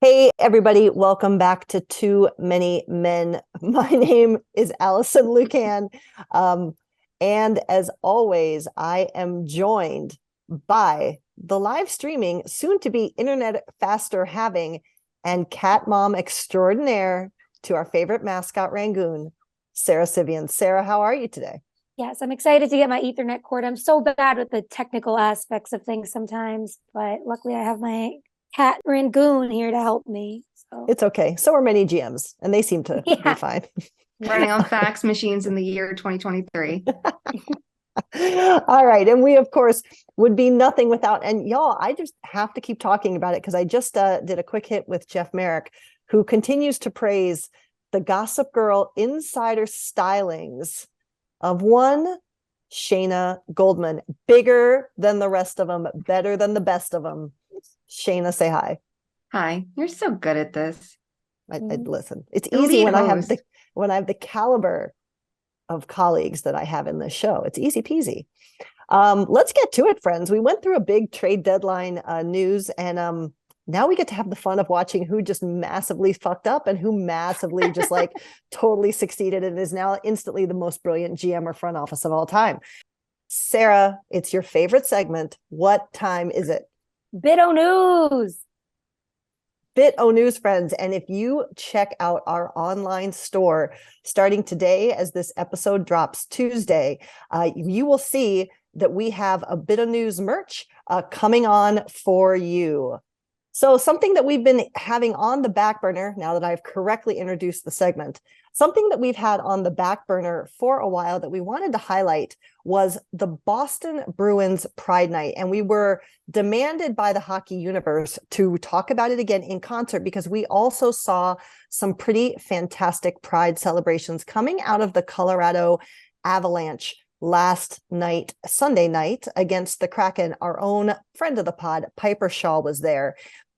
Hey, everybody, welcome back to Too Many Men. My name is Alison Lucan. Um, and as always, I am joined by the live streaming, soon to be internet faster having, and cat mom extraordinaire to our favorite mascot, Rangoon, Sara Sivian. Sara, how are you today? Yes, I'm excited to get my Ethernet cord. I'm so bad with the technical aspects of things sometimes, but luckily I have my cat Rangoon here to help me. So It's okay. So are many GMs, and they seem to be yeah, fine. Running on fax machines in the year 2023. All right. And we, of course, would be nothing without, and y'all, I just have to keep talking about it because I just did a quick hit with Jeff Merrick, who continues to praise the Gossip Girl insider stylings of one Shayna Goldman, bigger than the rest of them, better than the best of them. Shayna, say hi. Hi, you're so good at this. I listen. It's The easy lead when I have host. the caliber of colleagues that I have in this show. It's easy peasy. Let's get to it, friends. We went through a big trade deadline news, and now we get to have the fun of watching who just massively fucked up and who massively just like totally succeeded and is now instantly the most brilliant GM or front office of all time. Sara, it's your favorite segment. What time is it? Bit-O news. Bit-O news, friends. And if you check out our online store starting today, as this episode drops Tuesday, you will see that we have a Bit-O news merch coming on for you. So something that we've been having on the back burner, now that I've correctly introduced the segment, something that we've had on the back burner for a while that we wanted to highlight was the Boston Bruins Pride Night. And we were demanded by the hockey universe to talk about it again in concert because we also saw some pretty fantastic Pride celebrations coming out of the Colorado Avalanche last night, Sunday night, against the Kraken. Our own friend of the pod, Piper Shaw, was there.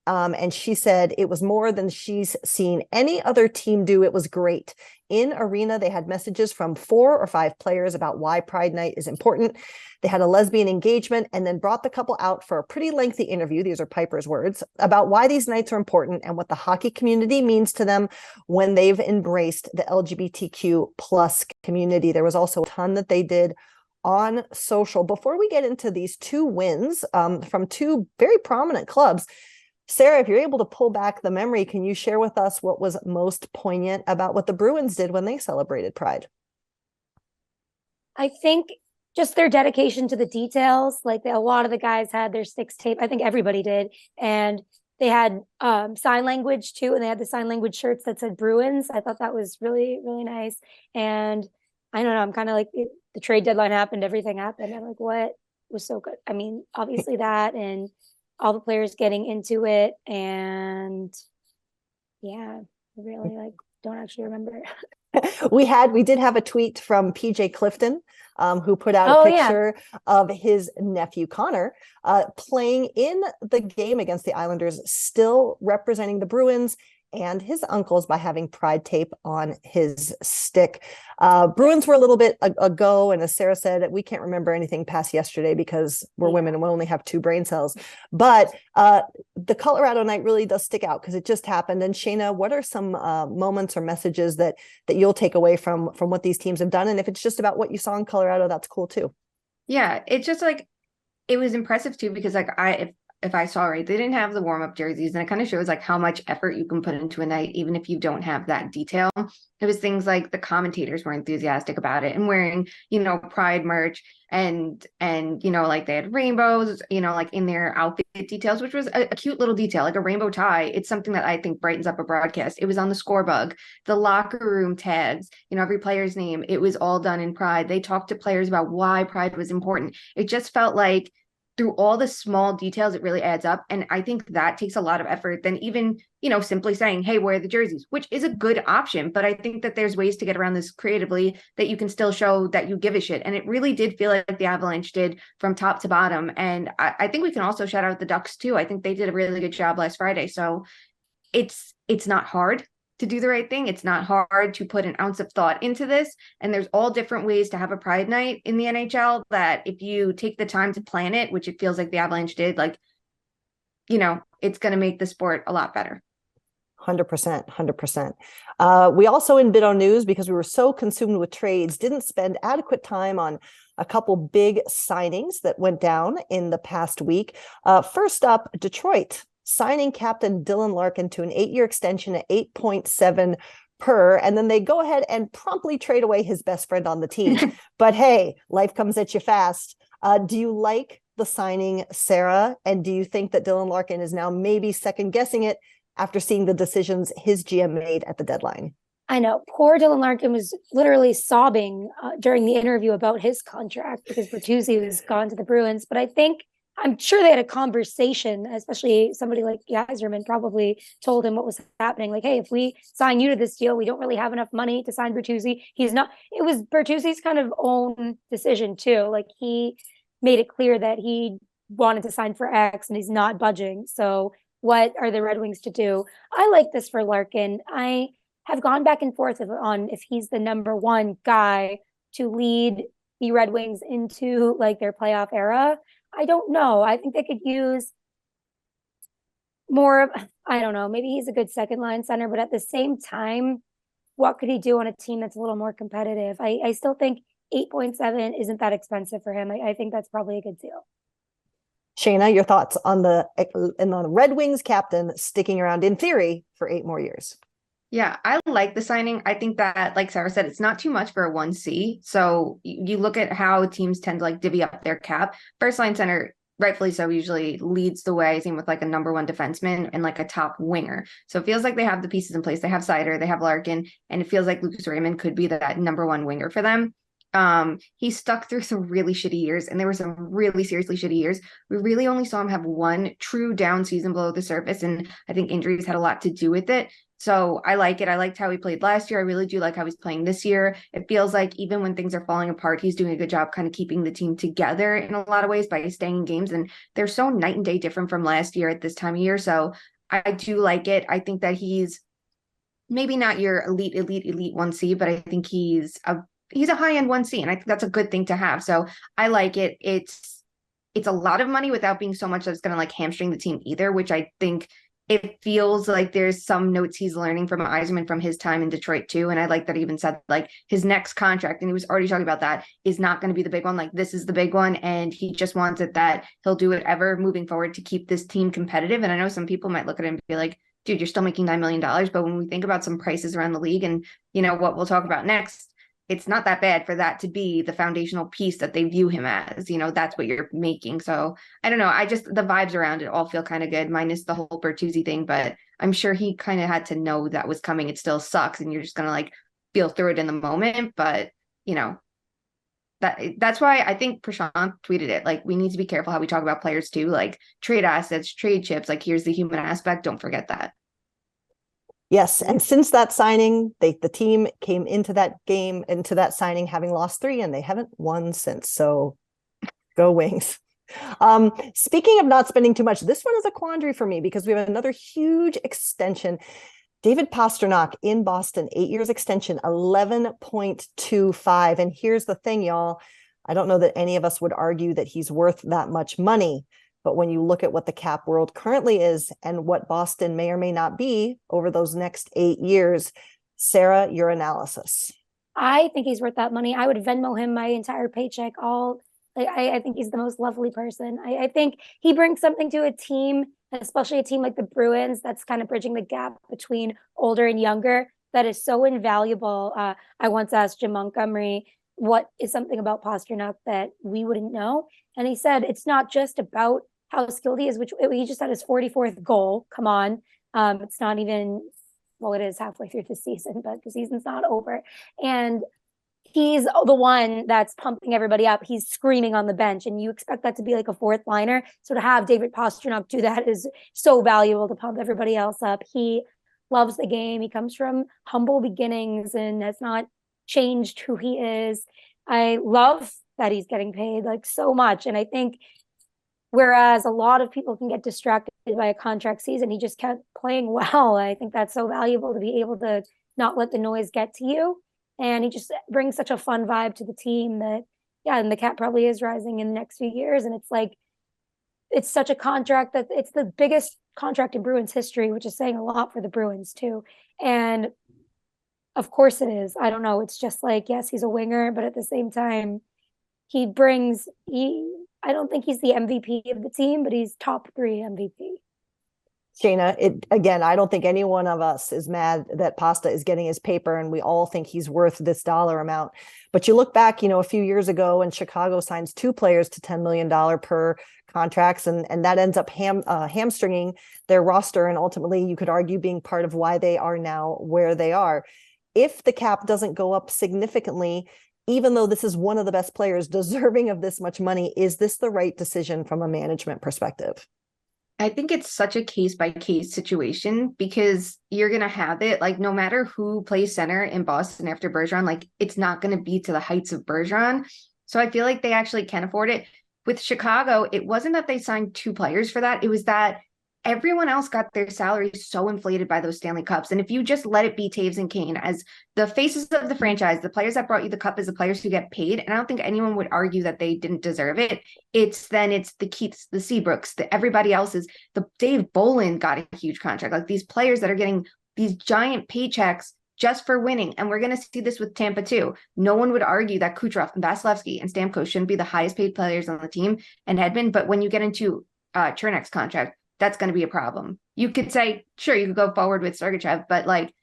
And she said it was more than she's seen any other team do. It was great. In arena, they had messages from 4 or 5 players about why Pride Night is important. They had a lesbian engagement and then brought the couple out for a pretty lengthy interview. These are Piper's words about why these nights are important and what the hockey community means to them when they've embraced the LGBTQ plus community. There was also a ton that they did on social. Before we get into these 2 wins from 2 very prominent clubs, Sara, if you're able to pull back the memory, can you share with us what was most poignant about what the Bruins did when they celebrated Pride? I think just their dedication to the details. Like a lot of the guys had their sticks taped. I think everybody did. And they had sign language too. And they had the sign language shirts that said Bruins. I thought that was really, really nice. And I don't know, I'm kind of like the trade deadline happened, everything happened. I'm like, what was so good? I mean, obviously that and all the players getting into it, and yeah, I really like don't actually remember. We did have a tweet from PJ Clifton, who put out a picture of his nephew Connor playing in the game against the Islanders, still representing the Bruins and his uncles by having Pride tape on his stick. Bruins were a little bit ago, and as Sara said, we can't remember anything past yesterday because we're women and we only have 2 brain cells. But the Colorado night really does stick out because it just happened. And Shayna, what are some moments or messages that you'll take away from what these teams have done? And if it's just about what you saw in Colorado, that's cool too. Yeah, it's just like it was impressive too because like if I saw right, they didn't have the warm-up jerseys, and it kind of shows like how much effort you can put into a night, even if you don't have that detail. It was things like the commentators were enthusiastic about it and wearing, Pride merch and like they had rainbows, like in their outfit details, which was a cute little detail, like a rainbow tie. It's something that I think brightens up a broadcast. It was on the scorebug, the locker room tags, every player's name. It was all done in Pride. They talked to players about why Pride was important. It just felt like through all the small details, it really adds up. And I think that takes a lot of effort than even, simply saying, hey, wear the jerseys, which is a good option. But I think that there's ways to get around this creatively that you can still show that you give a shit. And it really did feel like the Avalanche did from top to bottom. And I think we can also shout out the Ducks too. I think they did a really good job last Friday. So it's not hard to do the right thing. It's not hard to put an ounce of thought into this. And there's all different ways to have a Pride night in the NHL that if you take the time to plan it, which it feels like the Avalanche did, like, it's going to make the sport a lot better. 100%, 100%. We also in Biddo News, because we were so consumed with trades, didn't spend adequate time on a couple big signings that went down in the past week. First up, Detroit signing captain Dylan Larkin to an 8-year extension at 8.7 per, and then they go ahead and promptly trade away his best friend on the team. But hey, life comes at you fast. Do you like the signing, Sara? And do you think that Dylan Larkin is now maybe second guessing it after seeing the decisions his GM made at the deadline? I know. Poor Dylan Larkin was literally sobbing during the interview about his contract because Bertuzzi was gone to the Bruins. But I'm sure they had a conversation, especially somebody like Yzerman probably told him what was happening. Like, hey, if we sign you to this deal, we don't really have enough money to sign Bertuzzi. It was Bertuzzi's kind of own decision too. Like, he made it clear that he wanted to sign for X and he's not budging. So what are the Red Wings to do? I like this for Larkin. I have gone back and forth on if he's the number one guy to lead the Red Wings into like their playoff era. I don't know. I think they could use more of, I don't know, maybe he's a good second line center, but at the same time, what could he do on a team that's a little more competitive? I still think 8.7 isn't that expensive for him. I think that's probably a good deal. Shayna, your thoughts on the Red Wings captain sticking around in theory for 8 more years? Yeah, I like the signing. I think that, like Sara said, it's not too much for a 1C. So you look at how teams tend to like divvy up their cap. First line center, rightfully so, usually leads the way, same with like a number one defenseman and like a top winger. So it feels like they have the pieces in place. They have Seider, they have Larkin, and it feels like Lucas Raymond could be that number one winger for them. He stuck through some really shitty years, and there were some really seriously shitty years. We really only saw him have one true down season below the surface, and I think injuries had a lot to do with it. So I like it. I liked how he played last year. I really do like how he's playing this year. It feels like even when things are falling apart, he's doing a good job kind of keeping the team together in a lot of ways by staying in games. And they're so night and day different from last year at this time of year. So I do like it. I think that he's maybe not your elite 1C, but I think he's a high-end 1C, and I think that's a good thing to have. So I like it. It's a lot of money without being so much that's going to like hamstring the team either, which I think it feels like there's some notes he's learning from Yzerman from his time in Detroit too. And I like that he even said like his next contract, and he was already talking about that, is not going to be the big one. Like, this is the big one. And he just wants it that he'll do whatever moving forward to keep this team competitive. And I know some people might look at him and be like, dude, you're still making $9 million. But when we think about some prices around the league and, you know, what we'll talk about next, it's not that bad for that to be the foundational piece that they view him as. You know, that's what you're making. So I don't know. The vibes around it all feel kind of good, minus the whole Bertuzzi thing. But I'm sure he kind of had to know that was coming. It still sucks, and you're just going to like feel through it in the moment. But, you know, that's why I think Prashant tweeted it. Like, we need to be careful how we talk about players too, like trade assets, trade chips. Like, here's the human aspect. Don't forget that. Yes, and since that signing, the team came into that signing having lost 3, and they haven't won since. So go Wings. Speaking of not spending too much, this one is a quandary for me because we have another huge extension. David Pastrnak in Boston, 8 years extension, 11.25. And here's the thing, y'all. I don't know that any of us would argue that he's worth that much money. But when you look at what the cap world currently is and what Boston may or may not be over those next 8 years, Sara, your analysis. I think he's worth that money. I would Venmo him my entire paycheck. I think he's the most lovely person. I think he brings something to a team, especially a team like the Bruins, that's kind of bridging the gap between older and younger. That is so invaluable. I once asked Jim Montgomery, what is something about Pastrnak that we wouldn't know? And he said, it's not just about how skilled he is, which he just had his 44th goal. Come on. It's not even, well, it is halfway through the season, but the season's not over. And he's the one that's pumping everybody up. He's screaming on the bench, and you expect that to be like a fourth liner. So to have David Pastrnak do that is so valuable to pump everybody else up. He loves the game. He comes from humble beginnings and has not changed who he is. I love that he's getting paid like so much. And I think whereas a lot of people can get distracted by a contract season, he just kept playing well. I think that's so valuable to be able to not let the noise get to you. And he just brings such a fun vibe to the team that, yeah, and the cap probably is rising in the next few years. And it's like, it's such a contract that it's the biggest contract in Bruins history, which is saying a lot for the Bruins too. And of course it is. I don't know. It's just like, yes, he's a winger, but at the same time, I don't think he's the MVP of the team, but he's top 3 MVP. Shayna, I don't think any one of us is mad that Pasta is getting his paper, and we all think he's worth this dollar amount. But you look back, a few years ago, and Chicago signs 2 players to $10 million per contracts, and that ends up hamstringing their roster, and ultimately, you could argue, being part of why they are now where they are. If the cap doesn't go up significantly, even though this is one of the best players deserving of this much money, is this the right decision from a management perspective? I think it's such a case by case situation, because you're going to have it like, no matter who plays center in Boston after Bergeron, like it's not going to be to the heights of Bergeron. So I feel like they actually can afford it. With Chicago, it wasn't that they signed 2 players for that. It was that everyone else got their salaries so inflated by those Stanley Cups. And if you just let it be Taves and Kane as the faces of the franchise, the players that brought you the cup as the players who get paid, and I don't think anyone would argue that they didn't deserve it. It's the Keiths, the Seabrooks, everybody else's. The Dave Bolin got a huge contract. Like these players that are getting these giant paychecks just for winning. And we're going to see this with Tampa too. No one would argue that Kucherov and Vasilevsky and Stamkos shouldn't be the highest paid players on the team and Hedman. But when you get into Chernek's contract, that's going to be a problem. You could say, sure, you could go forward with Sergachev, but like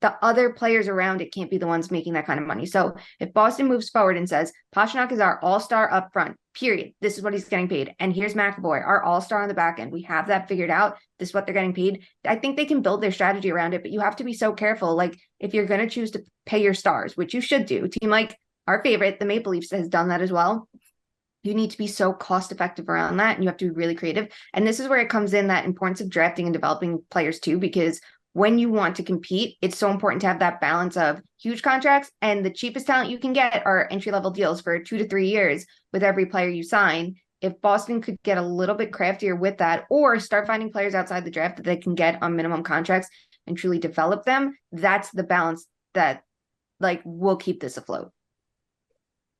the other players around it can't be the ones making that kind of money. So if Boston moves forward and says, Pastrnak is our all-star up front, period. This is what he's getting paid. And here's McAvoy, our all-star on the back end. We have that figured out. This is what they're getting paid. I think they can build their strategy around it, but you have to be so careful. Like if you're going to choose to pay your stars, which you should do, a team like our favorite, the Maple Leafs, has done that as well. You need to be so cost effective around that, and you have to be really creative. And this is where it comes in, that importance of drafting and developing players too, because when you want to compete, it's so important to have that balance of huge contracts, and the cheapest talent you can get are entry-level deals for 2 to 3 years with every player you sign. If Boston could get a little bit craftier with that, or start finding players outside the draft that they can get on minimum contracts and truly develop them, that's the balance that like will keep this afloat.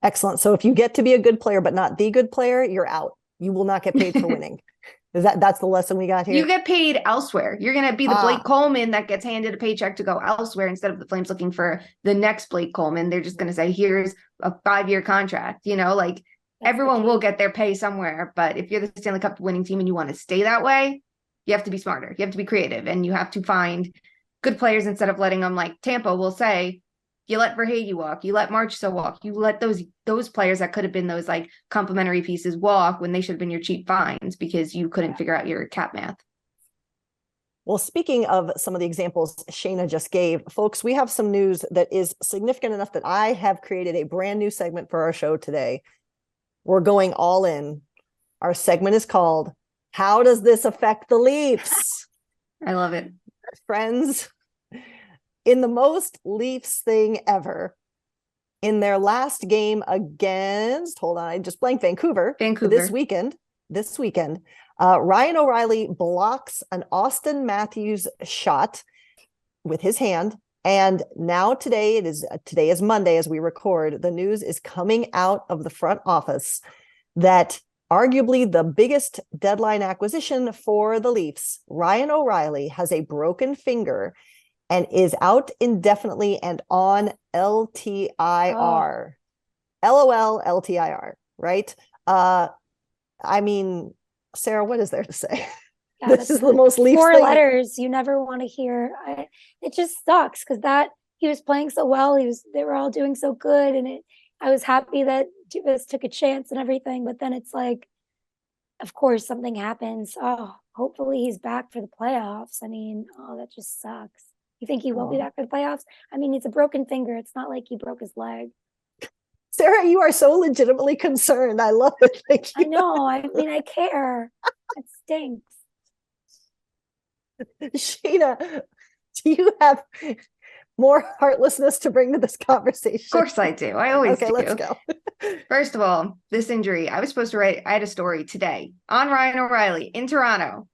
Excellent. So if you get to be a good player, but not the good player, you're out. You will not get paid for winning. That's the lesson we got here? You get paid elsewhere. You're going to be the Blake Coleman that gets handed a paycheck to go elsewhere, instead of the Flames looking for the next Blake Coleman. They're just going to say, here's a 5-year contract. Like everyone will get their pay somewhere. But if you're the Stanley Cup winning team and you want to stay that way, you have to be smarter. You have to be creative, and you have to find good players instead of letting them, like Tampa will say, you let Verhaeghe walk, you let Marchessault walk, you let those players that could have been those like complimentary pieces walk when they should have been your cheap finds because you couldn't figure out your cap math. Well, speaking of some of the examples Shayna just gave, folks, we have some news that is significant enough that I have created a brand new segment for our show today. We're going all in. Our segment is called, How Does This Affect the Leafs? I love it. Friends, in the most Leafs thing ever, in their last game against, hold on, I just blanked, Vancouver. This weekend, Ryan O'Reilly blocks an Austin Matthews shot with his hand. And now today is Monday as we record. The news is coming out of the front office that arguably the biggest deadline acquisition for the Leafs, Ryan O'Reilly, has a broken finger and is out indefinitely and on LTIR. LOL, LTIR, right? I mean, Sara, what is there to say? Yeah, this is the most Leafs 4 thing. letters you never want to hear. It just sucks because that he was playing so well. They were all doing so good, and I was happy that Dubas took a chance and everything. But then it's like, of course, something happens. Oh, hopefully he's back for the playoffs. I mean, that just sucks. You think he won't be back for the playoffs? I mean, it's a broken finger. It's not like he broke his leg. Sara, you are so legitimately concerned. I love it. Thank you. I know. I mean, I care. It stinks. Shayna, do you have more heartlessness to bring to this conversation? Of course I do. I always do. Okay, let's go. First of all, this injury, I was supposed to write, I had a story today on Ryan O'Reilly in Toronto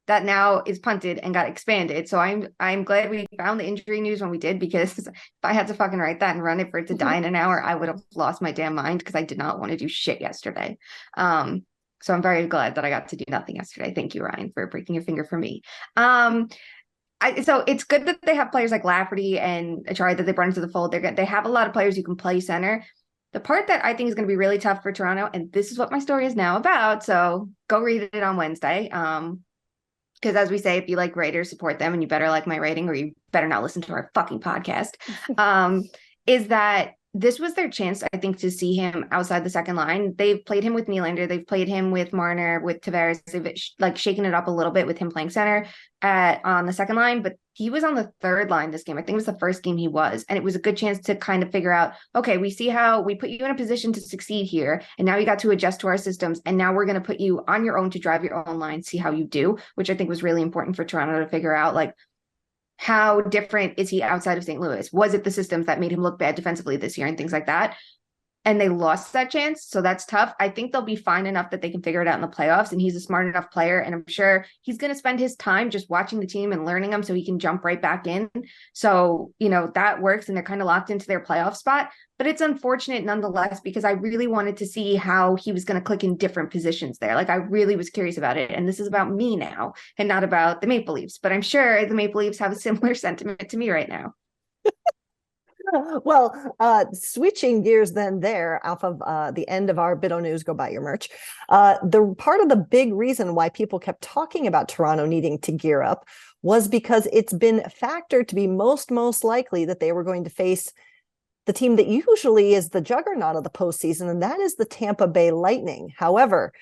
that now is punted and got expanded. So I'm glad we found the injury news when we did, because if I had to fucking write that and run it for it to die in an hour, I would have lost my damn mind, because I did not want to do shit yesterday. So I'm very glad that I got to do nothing yesterday. Thank you, Ryan, for breaking your finger for me. So it's good that they have players like Lafferty and Achari that they brought into the fold. They have a lot of players who can play center. The part that I think is going to be really tough for Toronto, and this is what my story is now about, so go read it on Wednesday. Because as we say, if you like writers, support them, and you better like my writing, or you better not listen to our fucking podcast. Is that this was their chance, I think, to see him outside the second line. They've played him with Nylander. They've played him with Marner, with Tavares. They've like shaken it up a little bit with him playing center on the second line, but he was on the third line this game. I think it was the first game he was, and it was a good chance to kind of figure out, okay, we see how we put you in a position to succeed here, and now you got to adjust to our systems, and now we're going to put you on your own to drive your own line, see how you do, which I think was really important for Toronto to figure out, like, how different is he outside of St. Louis? Was it the systems that made him look bad defensively this year and things like that? And they lost that chance. So that's tough. I think they'll be fine enough that they can figure it out in the playoffs. And he's a smart enough player. And I'm sure he's going to spend his time just watching the team and learning them so he can jump right back in. So, that works. And they're kind of locked into their playoff spot. But it's unfortunate nonetheless, because I really wanted to see how he was going to click in different positions there. Like, I really was curious about it. And this is about me now and not about the Maple Leafs. But I'm sure the Maple Leafs have a similar sentiment to me right now. Well, switching gears then there off of the end of our Biddo News, go buy your merch. The part of the big reason why people kept talking about Toronto needing to gear up was because it's been factored to be most likely that they were going to face the team that usually is the juggernaut of the postseason, and that is the Tampa Bay Lightning. However,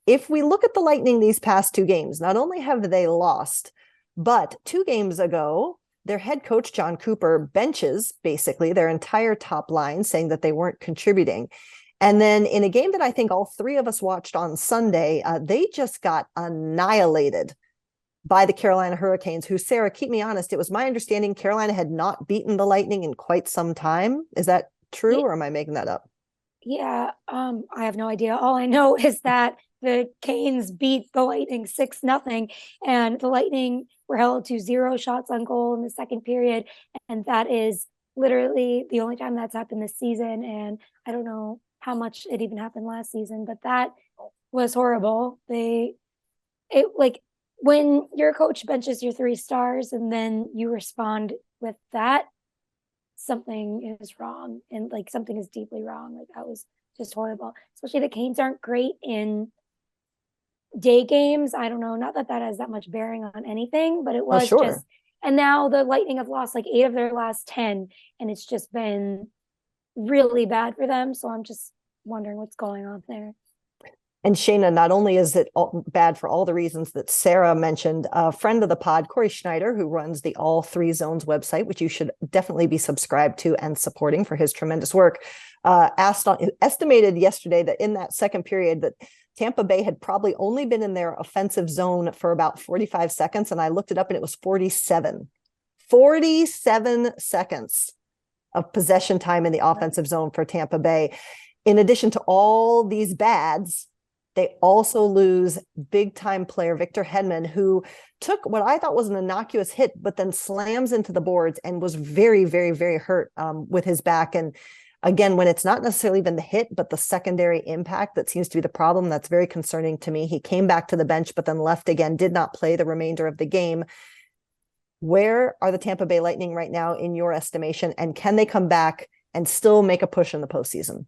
if we look at the Lightning these past two games, not only have they lost, but 2 games ago, their head coach, John Cooper, benches basically their entire top line, saying that they weren't contributing. And then in a game that I think all 3 of us watched on Sunday, they just got annihilated by the Carolina Hurricanes, who, Sara, keep me honest, it was my understanding Carolina had not beaten the Lightning in quite some time. Is that true, or am I making that up? Yeah, I have no idea. All I know is that the Canes beat the Lightning 6-0, and the Lightning were held to 0 shots on goal in the second period. And that is literally the only time that's happened this season. And I don't know how much it even happened last season, but that was horrible. When your coach benches your 3 stars and then you respond with that, something is wrong, and like something is deeply wrong. Like, that was just horrible. Especially the Canes aren't great in day games. I don't know, not that has that much bearing on anything, but it was just, and now the Lightning have lost like 8 of their last 10, and it's just been really bad for them. So I'm just wondering what's going on there. And Shayna, not only is it bad for all the reasons that Sara mentioned, a friend of the pod, Corey Schneider, who runs the All 3 Zones website, which you should definitely be subscribed to and supporting for his tremendous work, estimated yesterday that in that second period that Tampa Bay had probably only been in their offensive zone for about 45 seconds. And I looked it up and it was 47 seconds of possession time in the offensive zone for Tampa Bay. In addition to all these bads, they also lose big-time player Victor Hedman, who took what I thought was an innocuous hit, but then slams into the boards and was very, very, very hurt with his back. And again, when it's not necessarily been the hit, but the secondary impact that seems to be the problem, that's very concerning to me. He came back to the bench, but then left again, did not play the remainder of the game. Where are the Tampa Bay Lightning right now in your estimation? And can they come back and still make a push in the postseason?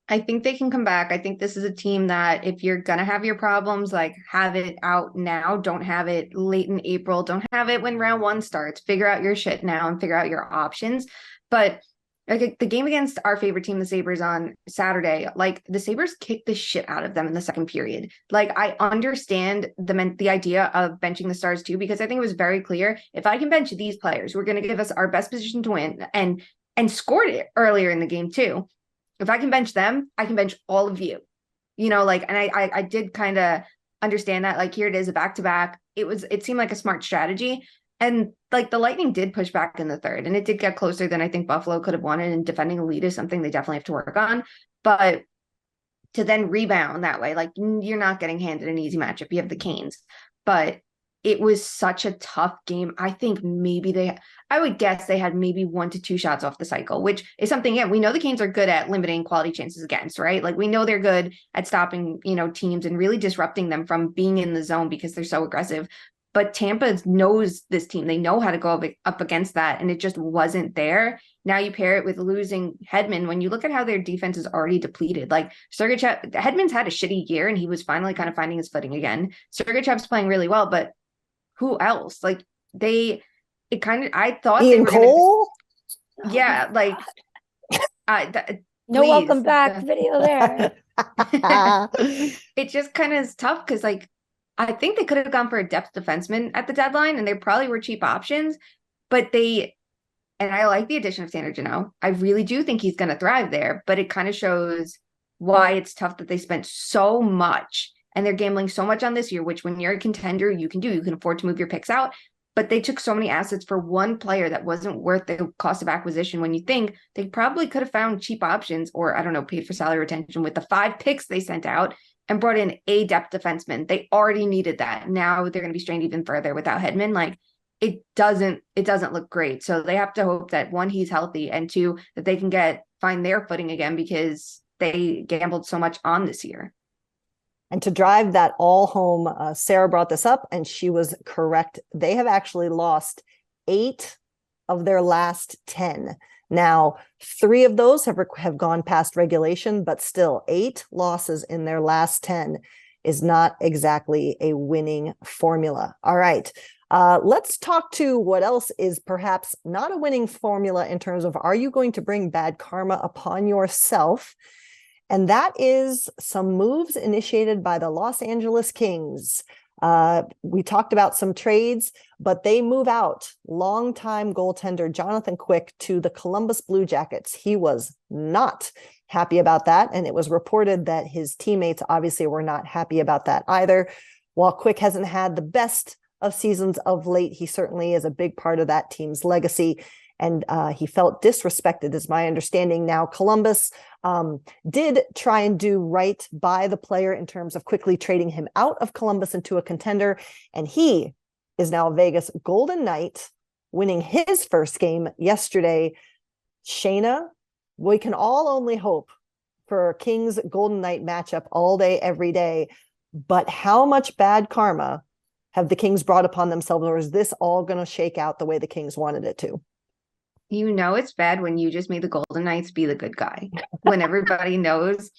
I think they can come back. I think this is a team that if you're going to have your problems, like, have it out now. Don't have it late in April. Don't have it when round 1 starts. Figure out your shit now and figure out your options. But like the game against our favorite team, the Sabres, on Saturday, like, the Sabres kicked the shit out of them in the second period. Like, I understand the idea of benching the stars too, because I think it was very clear, if I can bench these players who are going to give us our best position to win and scored it earlier in the game too, if I can bench them, I can bench all of you, and I did kind of understand that, like, here it is, a back-to-back. It seemed like a smart strategy. And like, the Lightning did push back in the third, and it did get closer than I think Buffalo could have wanted, and defending a lead is something they definitely have to work on. But to then rebound that way, like, you're not getting handed an easy matchup. You have the Canes, but it was such a tough game. I think I would guess they had maybe 1 to 2 shots off the cycle, which is something, we know the Kings are good at limiting quality chances against, right? Like we know they're good at stopping, teams and really disrupting them from being in the zone because they're so aggressive. But Tampa knows this team. They know how to go up against that, and it just wasn't there. Now you pair it with losing Hedman. When you look at how their defense is already depleted, like Hedman's had a shitty year, and he was finally kind of finding his footing again. Sergachev's playing really well, but who else? Like I thought Ian they were Cole? Yeah, like no please, welcome back video there. It just kind of is tough because like I think they could have gone for a depth defenseman at the deadline, and they probably were cheap options, but and I like the addition of Tanner Jeannot. I really do think he's going to thrive there, but it kind of shows why it's tough that they spent so much and they're gambling so much on this year, which when you're a contender, you can afford to move your picks out. But they took so many assets for one player that wasn't worth the cost of acquisition, when you think they probably could have found cheap options, or I don't know, paid for salary retention with the 5 picks they sent out and brought in a depth defenseman. They already needed that. Now they're going to be strained even further without Hedman. Like it doesn't look great. So they have to hope that 1, he's healthy, and 2, that they can find their footing again, because they gambled so much on this year. And to drive that all home, Sara brought this up and she was correct. They have actually lost 8 of their last 10. Now, 3 of those have gone past regulation, but still 8 losses in their last 10 is not exactly a winning formula. All right. Let's talk to what else is perhaps not a winning formula in terms of, are you going to bring bad karma upon yourself? And that is some moves initiated by the Los Angeles Kings. We talked about some trades, but they move out longtime goaltender Jonathan Quick to the Columbus Blue Jackets. He was not happy about that, and it was reported that his teammates obviously were not happy about that either. While Quick hasn't had the best of seasons of late, he certainly is a big part of that team's legacy. And he felt disrespected, is my understanding. Now, Columbus did try and do right by the player in terms of quickly trading him out of Columbus into a contender. And he is now a Vegas Golden Knight, winning his first game yesterday. Shayna, we can all only hope for a Kings Golden Knight matchup all day, every day. But how much bad karma have the Kings brought upon themselves, or is this all going to shake out the way the Kings wanted it to? It's bad when you just made the Golden Knights be the good guy, when everybody knows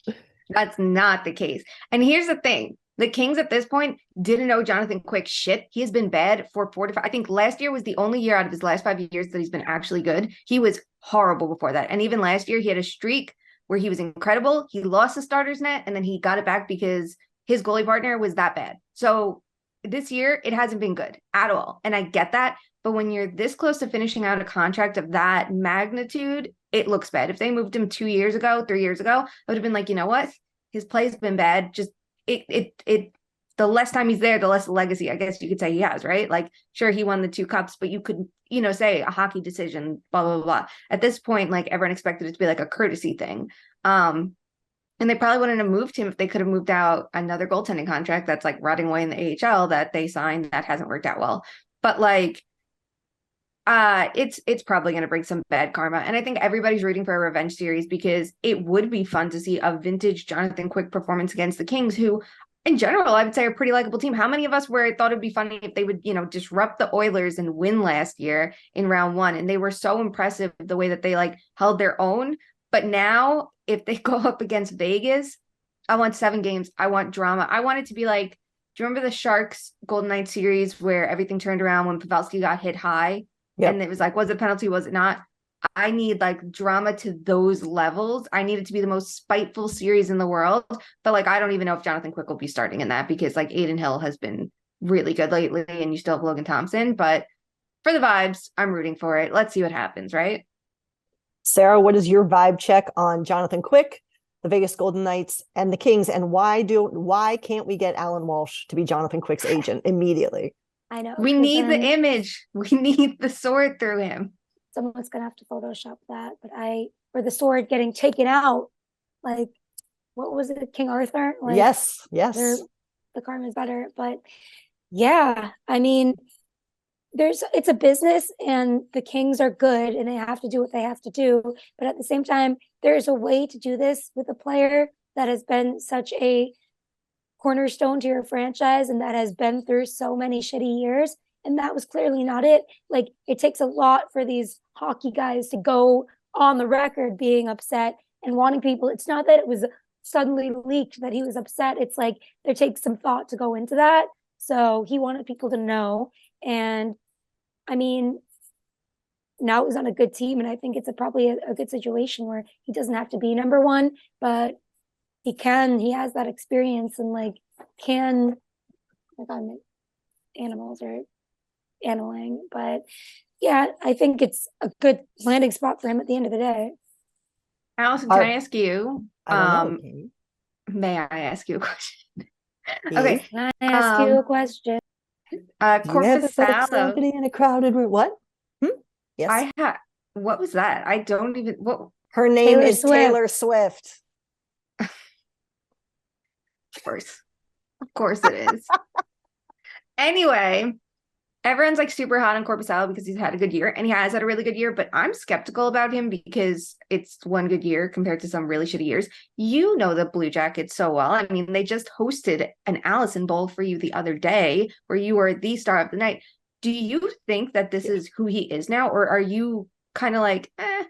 that's not the case. And here's the thing. The Kings at this point didn't know Jonathan Quick shit. He has been bad for 4 to 5. I think last year was the only year out of his last 5 years that he's been actually good. He was horrible before that. And even last year, he had a streak where he was incredible. He lost the starter's net, and then he got it back because his goalie partner was that bad. So this year, it hasn't been good at all. And I get that. But when you're this close to finishing out a contract of that magnitude, it looks bad. If they moved him 2 years ago, 3 years ago, I would have been like, you know what? His play's been bad. Just the less time he's there, the less legacy, I guess you could say, he has, right? Like, sure, he won the 2 cups, but you could, say a hockey decision, blah, blah, blah. At this point, like, everyone expected it to be like a courtesy thing. And they probably wouldn't have moved him if they could have moved out another goaltending contract that's like rotting away in the AHL that they signed that hasn't worked out well. But like, it's probably going to bring some bad karma. And I think everybody's rooting for a revenge series, because it would be fun to see a vintage Jonathan Quick performance against the Kings, who in general, I would say, are a pretty likable team. How many of us thought it'd be funny if they would, disrupt the Oilers and win last year in round 1? And they were so impressive the way that they like held their own. But now if they go up against Vegas, I want 7 games. I want drama. I want it to be like, do you remember the Sharks Golden Knights series where everything turned around when Pavelski got hit high? Yep. And it was like, was it penalty? Was it not? I need like drama to those levels. I need it to be the most spiteful series in the world. But like, I don't even know if Jonathan Quick will be starting in that, because like Aiden Hill has been really good lately, and you still have Logan Thompson. But for the vibes, I'm rooting for it. Let's see what happens, right? Sara, what is your vibe check on Jonathan Quick, the Vegas Golden Knights, and the Kings? And why can't we get Alan Walsh to be Jonathan Quick's agent immediately? I know. We need the image. We need the sword through him. Someone's going to have to Photoshop that. But for the sword getting taken out, like, what was it? King Arthur? Like, yes. The karma is better. But Yeah, I mean, it's a business and the Kings are good and they have to do what they have to do. But at the same time, there's a way to do this with a player that has been such a cornerstone to your franchise and that has been through so many shitty years. And that was clearly not it. Like, it takes a lot for these hockey guys to go on the record being upset and wanting people. It's not that it was suddenly leaked that he was upset. It's like there takes some thought to go into that. So he wanted people to know. And I mean, now it was on a good team, and I think it's probably a good situation where he doesn't have to be number one, but he has that experience and like can like on animals or animaling. But yeah, I think it's a good landing spot for him at the end of the day. Alison, can I ask you? I don't know. May I ask you a question? Yes. Okay. Can I ask you a question? Corpusalo. In a crowded room. What? Yes. What was that? I don't even. What? Her name Taylor is Swift. Taylor Swift. Of course it is. Anyway, everyone's like super hot on Corpusalo because he's had a good year, and he has had a really good year, but I'm skeptical about him because it's one good year compared to some really shitty years. You know the Blue Jackets so well. I mean, they just hosted an Alison Bowl for you the other day where you were the star of the night. Do you think that this is who he is now, or are you kind of like, eh?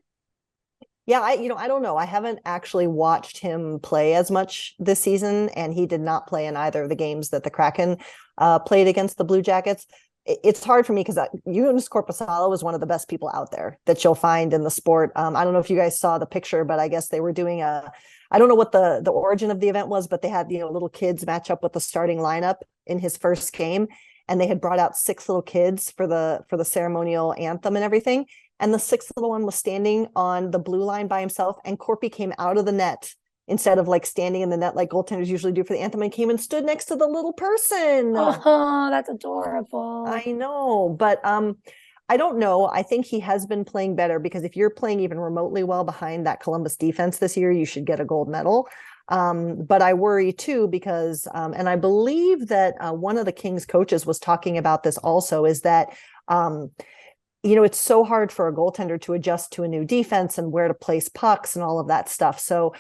Yeah, I don't know. I haven't actually watched him play as much this season, and he did not play in either of the games that the Kraken played against the Blue Jackets. It's hard for me because Joonas Korpisalo is one of the best people out there that you'll find in the sport. I don't know if you guys saw the picture, but I guess they were doing I don't know what the origin of the event was, but they had, little kids match up with the starting lineup in his first game. And they had brought out 6 little kids for the ceremonial anthem and everything. And the 6th little one was standing on the blue line by himself, and Corpy came out of the net instead of like standing in the net like goaltenders usually do for the anthem, and came and stood next to the little person. Oh, that's adorable. I know, but I don't know. I think he has been playing better, because if you're playing even remotely well behind that Columbus defense this year, you should get a gold medal. But I worry too, because and I believe that one of the Kings coaches was talking about this also, is that it's so hard for a goaltender to adjust to a new defense and where to place pucks and all of that stuff. So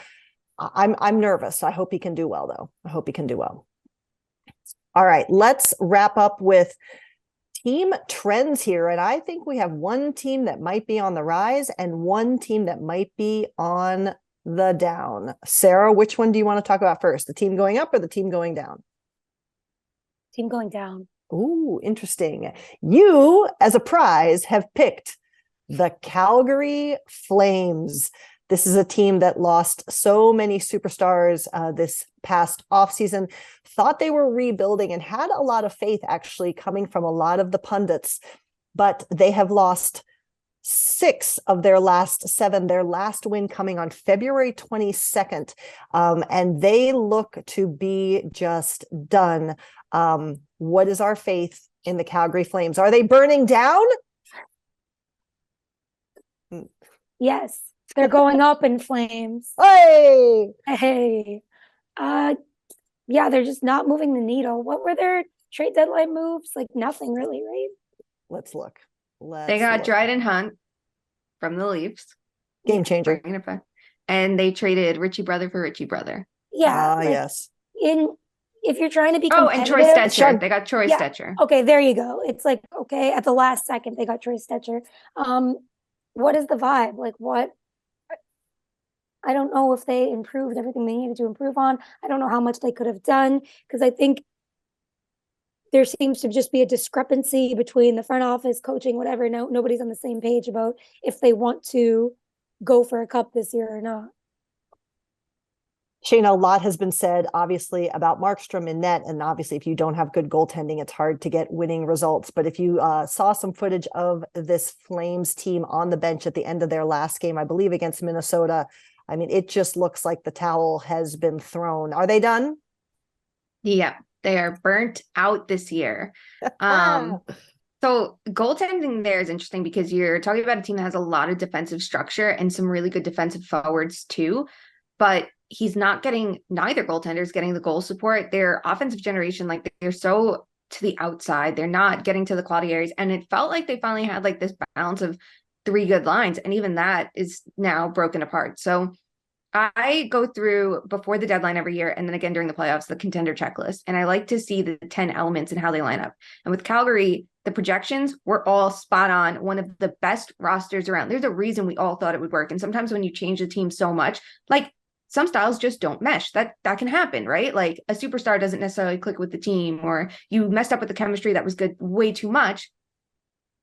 I'm nervous. I hope he can do well, though. I hope he can do well. All right, let's wrap up with team trends here. And I think we have one team that might be on the rise and one team that might be on the down. Sara, which one do you want to talk about first? The team going up or the team going down? Team going down. Ooh, interesting. You, as a prize, have picked the Calgary Flames. This is a team that lost so many superstars this past offseason, thought they were rebuilding and had a lot of faith actually coming from a lot of the pundits, but they have lost 6 of their last 7, their last win coming on February 22nd. And they look to be just done. What is our faith in the Calgary Flames? Are they burning down? Yes, they're going up in flames. Hey! Yeah, they're just not moving the needle. What were their trade deadline moves? Like nothing really, right? Let's look. They got Dryden Hunt from the Leafs. Game changer. And they traded Richie Brother for Richie Brother. Yeah. Yes. If you're trying to be and Troy Stetcher. They got Troy Stetcher. Okay, there you go. It's like, okay, at the last second, they got Troy Stetcher. What is the vibe? Like, what? I don't know if they improved everything they needed to improve on. I don't know how much they could have done, because I think there seems to just be a discrepancy between the front office, coaching, whatever. No, nobody's on the same page about if they want to go for a cup this year or not. Shayna, a lot has been said, obviously, about Markstrom in net. And obviously, if you don't have good goaltending, it's hard to get winning results. But if you saw some footage of this Flames team on the bench at the end of their last game, I believe against Minnesota, I mean, it just looks like the towel has been thrown. Are they done? Yeah, they are burnt out this year. So goaltending there is interesting because you're talking about a team that has a lot of defensive structure and some really good defensive forwards too. But he's not getting, neither goaltender is getting the goal support. Their offensive generation, like they're so to the outside. They're not getting to the quality areas. And it felt like they finally had like this balance of 3 good lines. And even that is now broken apart. So I go through before the deadline every year, and then again during the playoffs, the contender checklist. And I like to see the 10 elements and how they line up. And with Calgary, the projections were all spot on. One of the best rosters around. There's a reason we all thought it would work. And sometimes when you change the team so much, like some styles just don't mesh. That can happen, right? Like a superstar doesn't necessarily click with the team, or you messed up with the chemistry that was good way too much.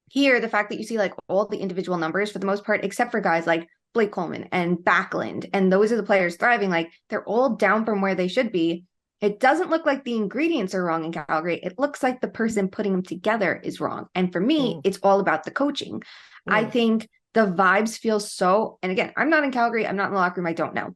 Here, the fact that you see like all the individual numbers for the most part, except for guys like Blake Coleman and Backlund, and those are the players thriving, like they're all down from where they should be. It doesn't look like the ingredients are wrong in Calgary. It looks like the person putting them together is wrong. And for me, it's all about the coaching. I think the vibes feel so, and again, I'm not in Calgary. I'm not in the locker room. I don't know.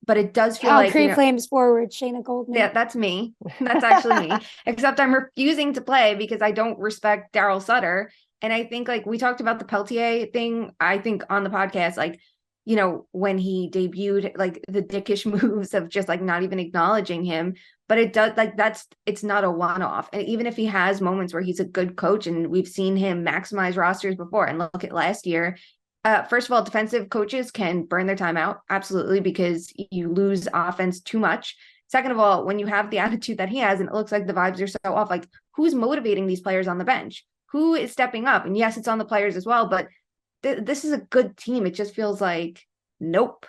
But it does feel like Flames forward, Shayna Goldman. Yeah, that's me. That's actually me. Except I'm refusing to play because I don't respect Daryl Sutter. And I think like we talked about the Peltier thing, I think on the podcast, like, you know, when he debuted, like the dickish moves of just like not even acknowledging him. But it does like it's not a one-off. And even if he has moments where he's a good coach and we've seen him maximize rosters before, and look at last year. First of all, defensive coaches can burn their time out. Absolutely, because you lose offense too much. Second of all, when you have the attitude that he has, and it looks like the vibes are so off, like who's motivating these players on the bench? Who is stepping up? And yes, it's on the players as well, but this is a good team. It just feels like, nope,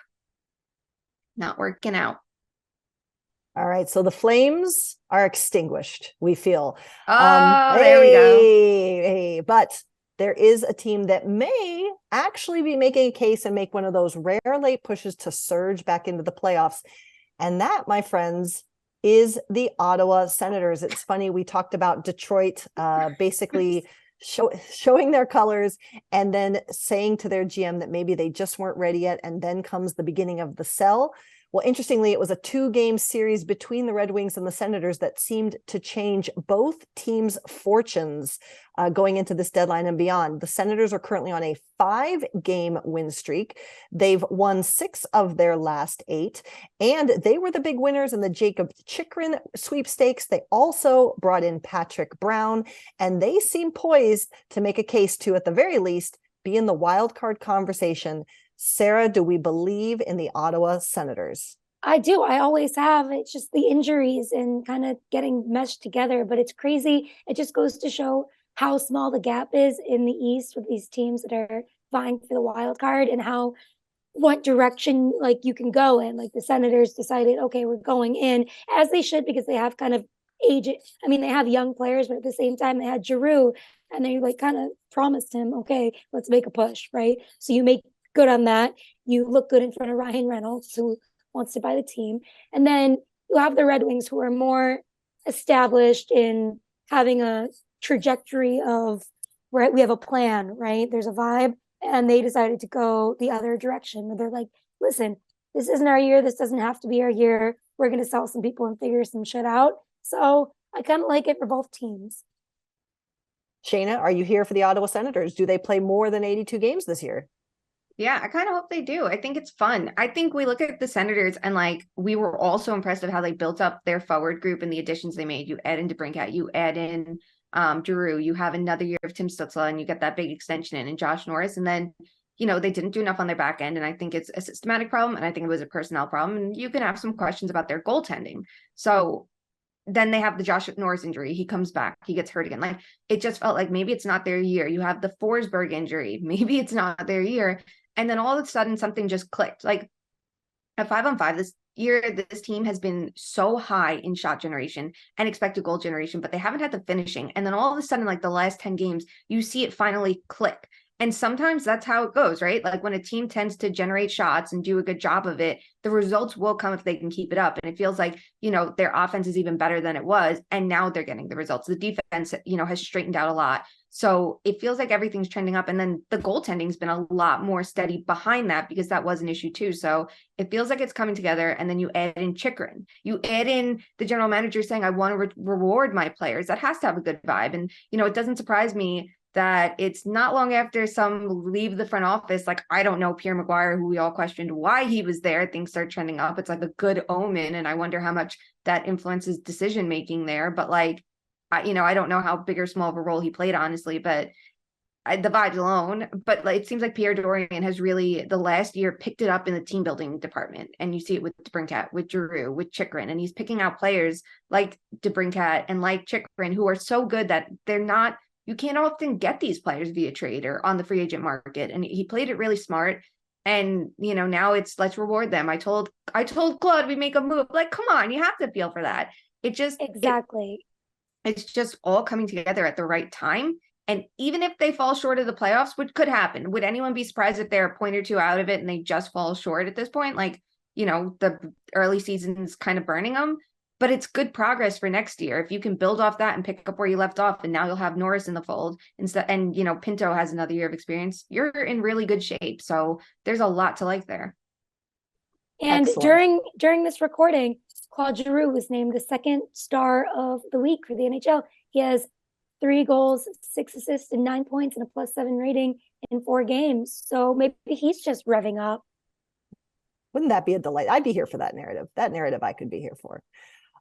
not working out. All right. So the Flames are extinguished, we feel. There we go. Hey, but there is a team that may actually be making a case and make one of those rare late pushes to surge back into the playoffs. And that, my friends, is the Ottawa Senators. It's funny, we talked about Detroit basically showing their colors and then saying to their GM that maybe they just weren't ready yet. And then comes the beginning of the sell. Well, interestingly, it was a 2-game series between the Red Wings and the Senators that seemed to change both teams' fortunes going into this deadline and beyond. The Senators are currently on a 5-game win streak. They've won 6 of their last 8, and they were the big winners in the Jacob Chychrun sweepstakes. They also brought in Patrick Brown, and they seem poised to make a case to, at the very least, be in the wild card conversation. Sara, do we believe in the Ottawa Senators? I do. I always have. It's just the injuries and kind of getting meshed together, but it's crazy. It just goes to show how small the gap is in the East with these teams that are vying for the wild card, and what direction like you can go in. Like the Senators decided, okay, we're going in, as they should, because they have kind of they have young players, but at the same time they had Giroux, and they like kind of promised him, okay, let's make a push, right? So you make good on that. You look good in front of Ryan Reynolds, who wants to buy the team. And then you have the Red Wings, who are more established in having a trajectory of where we have a plan, right? There's a vibe, and they decided to go the other direction, where they're like, listen, this isn't our year. This doesn't have to be our year. We're going to sell some people and figure some shit out. So I kind of like it for both teams. Shayna, are you here for the Ottawa Senators? Do they play more than 82 games this year? Yeah, I kind of hope they do. I think it's fun. I think we look at the Senators and like we were also impressed with how they built up their forward group and the additions they made. You add in DeBrincat, you add in Giroux, you have another year of Tim Stützle, and you get that big extension in and Josh Norris. And then, you know, they didn't do enough on their back end. And I think it's a systematic problem. And I think it was a personnel problem. And you can have some questions about their goaltending. So then they have the Josh Norris injury. He comes back. He gets hurt again. Like it just felt like maybe it's not their year. You have the Forsberg injury. Maybe it's not their year. And then all of a sudden something just clicked. Like at 5-on-5 this year, this team has been so high in shot generation and expected goal generation, but they haven't had the finishing. And then all of a sudden, like the last 10 games, you see it finally click. And sometimes that's how it goes, right? Like when a team tends to generate shots and do a good job of it, the results will come if they can keep it up. And it feels like, you know, their offense is even better than it was. And now they're getting the results. The defense, you know, has straightened out a lot. So it feels like everything's trending up. And then the goaltending's been a lot more steady behind that, because that was an issue too. So it feels like it's coming together. And then you add in Chychrun, you add in the general manager saying, I want to reward my players. That has to have a good vibe. And, you know, it doesn't surprise me that it's not long after some leave the front office. Like, I don't know, Pierre Maguire, who we all questioned why he was there, things start trending up. It's like a good omen. And I wonder how much that influences decision-making there. But like, I don't know how big or small of a role he played, honestly, but the vibes alone. But like, it seems like Pierre Dorian has really, the last year, picked it up in the team building department. And you see it with DeBrincat, with Giroux, with Chychrun, and he's picking out players like DeBrincat and like Chychrun who are so good that you can't often get these players via trade or on the free agent market. And he played it really smart. And now it's, let's reward them. I told Claude we make a move. Like, come on, you have to feel for that. Exactly. It's just all coming together at the right time. And even if they fall short of the playoffs, which could happen, would anyone be surprised if they're a point or two out of it and they just fall short at this point? Like, the early season's kind of burning them, but it's good progress for next year. If you can build off that and pick up where you left off, and now you'll have Norris in the fold instead. And, Pinto has another year of experience. You're in really good shape. So there's a lot to like there. And Excellent. during this recording, Claude Giroux was named the second star of the week for the NHL. He has 3 goals, 6 assists, and 9 points, and a +7 rating in 4 games. So maybe he's just revving up. Wouldn't that be a delight? I'd be here for that narrative. That narrative I could be here for.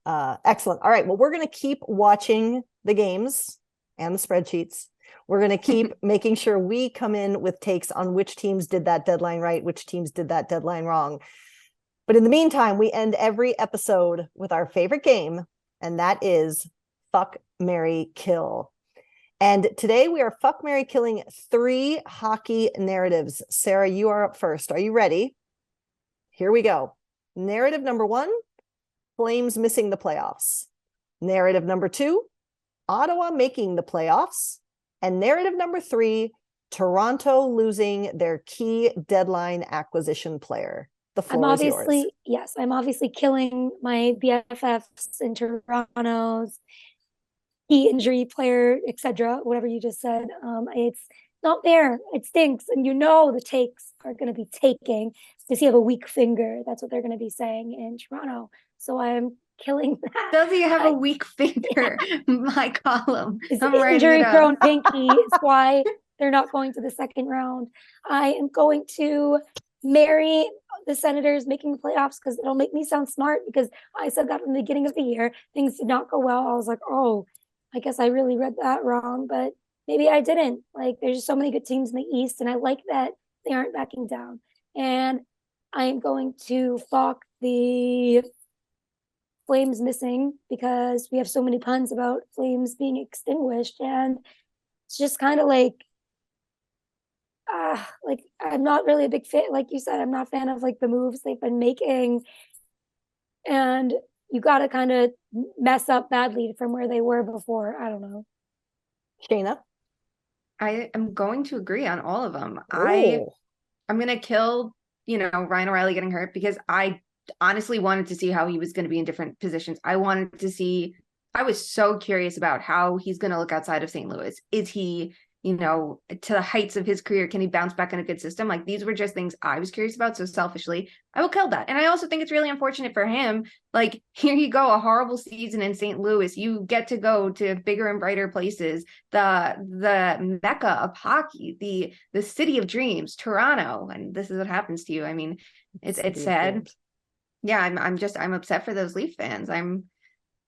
Excellent. All right. Well, we're going to keep watching the games and the spreadsheets. We're going to keep making sure we come in with takes on which teams did that deadline right, which teams did that deadline wrong. But in the meantime, we end every episode with our favorite game, and that is Fuck, Marry, Kill. And today we are Fuck, Marry, Killing 3 hockey narratives. Sara, you are up first. Are you ready? Here we go. Narrative number 1, Flames missing the playoffs. Narrative number 2, Ottawa making the playoffs. And narrative number 3, Toronto losing their key deadline acquisition player. The floor is yours. Yes, I'm obviously killing my BFFs in Toronto's key injury player, etc. Whatever you just said. It's not there. It stinks. And the takes are going to be taking. Does he have a weak finger? That's what they're going to be saying in Toronto. So I'm killing that. Does he have a weak finger? My column. His injury-prone pinky is why they're not going to the second round. I am going to marry the Senators making the playoffs because it'll make me sound smart, because I said that in the beginning of the year. Things did not go well. I was like, oh, I guess I really read that wrong, but maybe I didn't. Like, there's just so many good teams in the East, and I like that they aren't backing down. And I am going to fuck the Flames missing, because we have so many puns about Flames being extinguished, and it's just kind of like I'm not really a big fan. Like you said, I'm not a fan of like the moves they've been making, and you got to kind of mess up badly from where they were before. I don't know. Shayna? I am going to agree on all of them. Oh. I'm going to kill, Ryan O'Reilly getting hurt, because I honestly wanted to see how he was going to be in different positions. I was so curious about how he's going to look outside of St. Louis. Is he, to the heights of his career, can he bounce back in a good system? Like, these were just things I was curious about. So selfishly, I will kill that. And I also think it's really unfortunate for him. Like, here you go, a horrible season in St. Louis. You get to go to bigger and brighter places, the mecca of hockey, the city of dreams, Toronto. And this is what happens to you. I mean, it's sad. Yeah, I'm upset for those Leaf fans.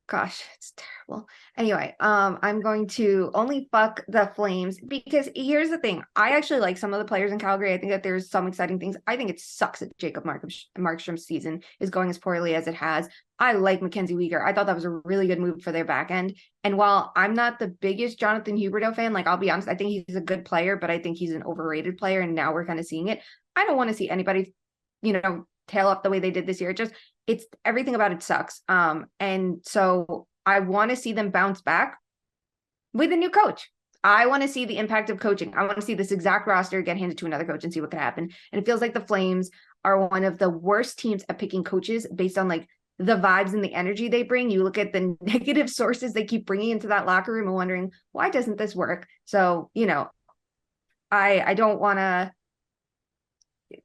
Gosh, it's terrible. Anyway, I'm going to only fuck the Flames, because here's the thing. I actually like some of the players in Calgary. I think that there's some exciting things. I think it sucks that Jacob Markstrom's season is going as poorly as it has. I like Mackenzie Weegar. I thought that was a really good move for their back end. And while I'm not the biggest Jonathan Huberdeau fan, like, I'll be honest, I think he's a good player, but I think he's an overrated player. And now we're kind of seeing it. I don't want to see anybody, tail up the way they did this year. It's everything about it sucks. And so I want to see them bounce back with a new coach. I want to see the impact of coaching. I want to see this exact roster get handed to another coach and see what could happen. And it feels like the Flames are one of the worst teams at picking coaches based on like the vibes and the energy they bring. You look at the negative sources they keep bringing into that locker room and wondering, why doesn't this work? So, I don't want to.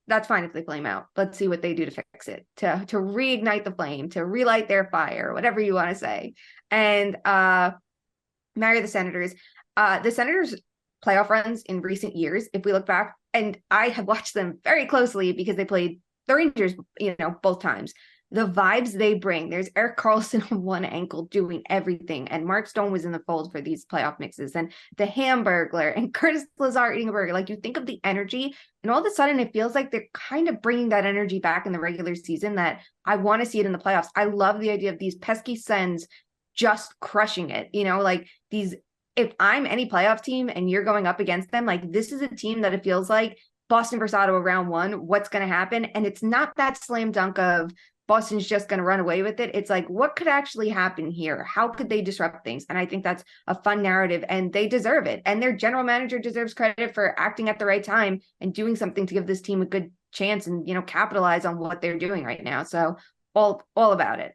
That's fine if they flame out. Let's see what they do to fix it, to reignite the flame, to relight their fire, whatever you want to say. And marry the Senators. The Senators' playoff runs in recent years, if we look back, and I have watched them very closely because they played the Rangers, both times. the vibes they bring. There's Erik Karlsson on one ankle doing everything, and Mark Stone was in the fold for these playoff mixes, and the Hamburglar and Curtis Lazar eating a burger. Like, you think of the energy, and all of a sudden it feels like they're kind of bringing that energy back in the regular season that I want to see it in the playoffs. I love the idea of these pesky Sens just crushing it, like these. If I'm any playoff team and you're going up against them, like, this is a team that it feels like Boston versus Ottawa round one, what's going to happen? And it's not that slam dunk of Boston's just going to run away with it. It's like, what could actually happen here? How could they disrupt things? And I think that's a fun narrative, and they deserve it. And their general manager deserves credit for acting at the right time and doing something to give this team a good chance and, capitalize on what they're doing right now. So all about it.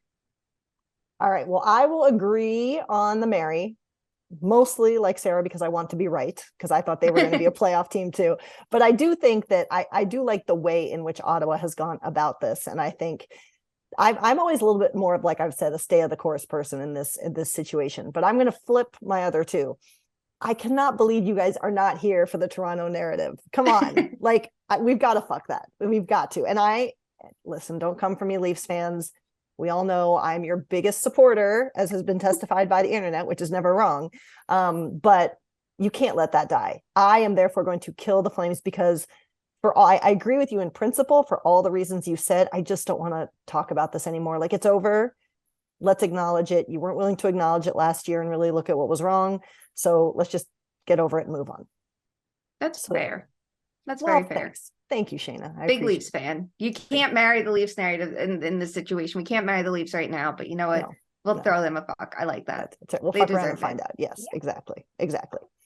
All right. Well, I will agree on the Mary, mostly like Sara, because I want to be right, because I thought they were going to be a playoff team too. But I do think that I do like the way in which Ottawa has gone about this. And I think I'm always a little bit more of, like I've said, a stay of the course person in this situation. But I'm going to flip my other two. I cannot believe you guys are not here for the Toronto narrative. Come on. We've got to fuck that. We've got to. And listen, don't come for me, Leafs fans. We all know I'm your biggest supporter, as has been testified by the internet, which is never wrong. But you can't let that die. I am therefore going to kill the Flames, because I agree with you in principle for all the reasons you said. I just don't want to talk about this anymore. Like, it's over. Let's acknowledge it. You weren't willing to acknowledge it last year and really look at what was wrong. So let's just get over it and move on. That's fair. That's very fair. Thanks. Thank you, Shayna. Big Leafs fan. You can't marry the Leafs narrative in this situation. We can't marry the Leafs right now, but you know what? We'll throw them a fuck. I like that. We'll fuck around and find out. Yes, exactly.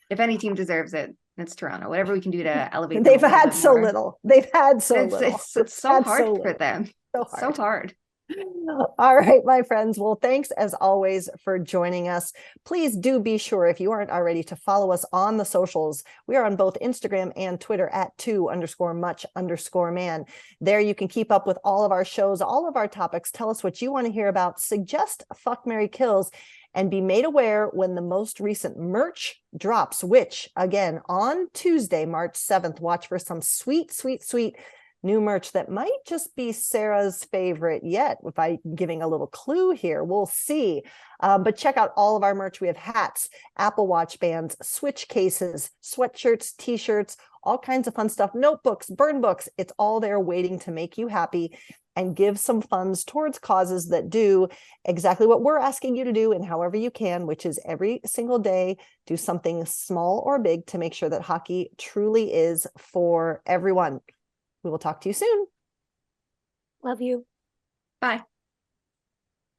If any team deserves it, it's Toronto. Whatever we can do to elevate. They've had so little. It's so hard for them. So hard. All right, my friends. Well, thanks as always for joining us. Please do be sure, if you aren't already, to follow us on the socials. We are on both Instagram and Twitter at 2_much_man. There you can keep up with all of our shows, all of our topics. Tell us what you want to hear about. Suggest Fuck, Marry, Kills, and be made aware when the most recent merch drops, which, again, on Tuesday, March 7th, watch for some sweet, sweet, sweet new merch that might just be Sara's favorite yet. If I'm giving a little clue here, we'll see. But check out all of our merch. We have hats, Apple Watch bands, Switch cases, sweatshirts, t-shirts, all kinds of fun stuff, notebooks, burn books. It's all there waiting to make you happy and give some funds towards causes that do exactly what we're asking you to do, and however you can, which is every single day, do something small or big to make sure that hockey truly is for everyone. We will talk to you soon. Love you. Bye.